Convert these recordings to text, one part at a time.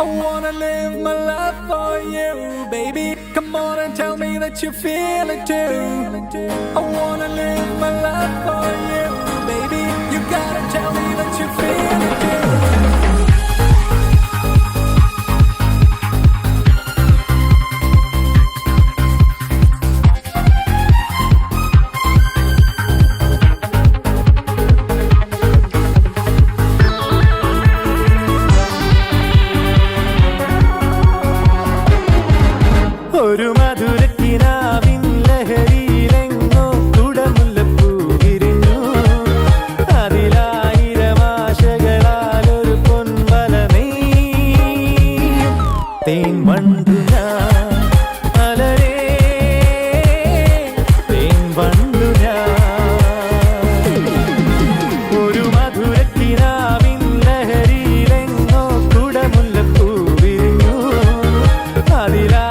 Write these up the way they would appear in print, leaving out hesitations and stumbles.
I wanna live my life for you, baby. Come on and tell me that you feel it too. I wanna live my life for you, baby. You gotta tell me that you feel it too. ഒരു മധുരക്കിനാവിൻ ലഹരിയിലെങ്ങോ കുടമുല്ലപ്പൂ വിരിഞ്ഞു. അതിലായിരം ആശകളാലൊരു പൊൻവല നെയ്യും തേൻ വണ്ടു ഞാൻ മലരേ തേൻ വണ്ടു ഞാൻ. ഒരു മധുരക്കിനാവിൻ ലഹരിയിലെങ്ങോ കുടമുല്ലപ്പൂ വിരിഞ്ഞു. അതിലാ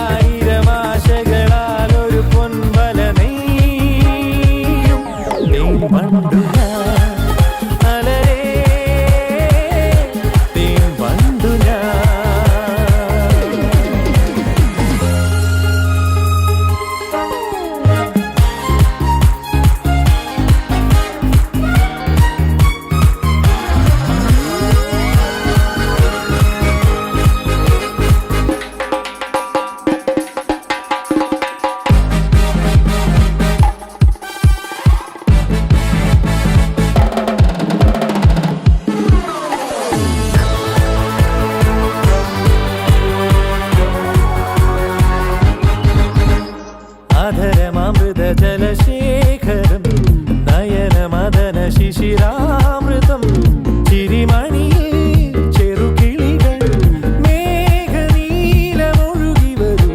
അധരമൃത ജലശേഖരം നയനമദന ശിശിരാമൃതം ചിരിമണിയിൽ ചെറുകിളികൾ മേഘനീലമൊഴുകി വരൂ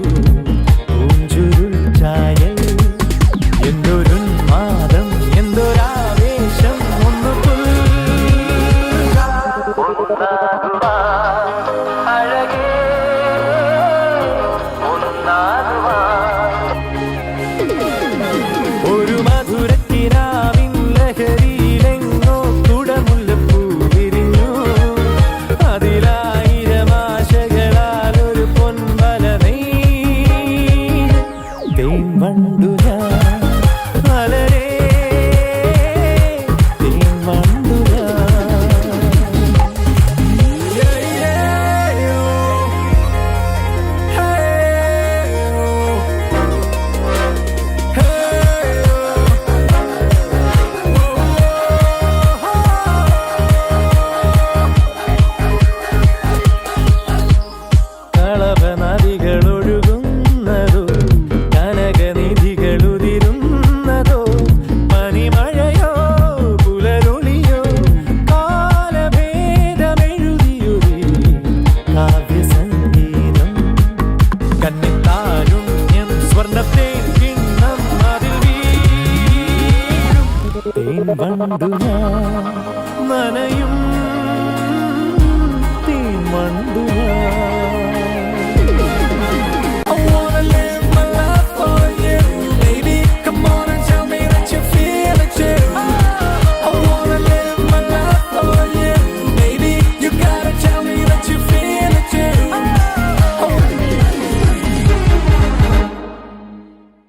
പൂഞ്ചുരുൾ ചായൽ. എന്തൊരുന്മാദം എന്തൊരാവേശം ഒന്നു അഴകേ ഒരു മധുരക്കിനാവിൻ ലഹരിയിലെങ്ങോ കുടമുല്ലപ്പൂ വിരിഞ്ഞു. അതിലായിരം ആശകളാലൊരു പൊൻവല നെയ്യും തേൻ വണ്ടു ഞാൻ മലരേ തേൻ വണ്ടു ഞാൻ. നദികളൊഴുകുന്നതോ കനകനിധികളുതിരുന്നതോ പനിമഴയോ പുലരൊളിയോ കാലഭേദമെഴുതിയൊരു കാവ്യസംഗീതം. കന്നിത്താരുണ്യം സ്വർണ്ണത്തെ കിണ്ണം അതിൽ വീഴും തേൻ വണ്ടു ഞാൻ നനയും തേൻ വണ്ടു ഞാൻ.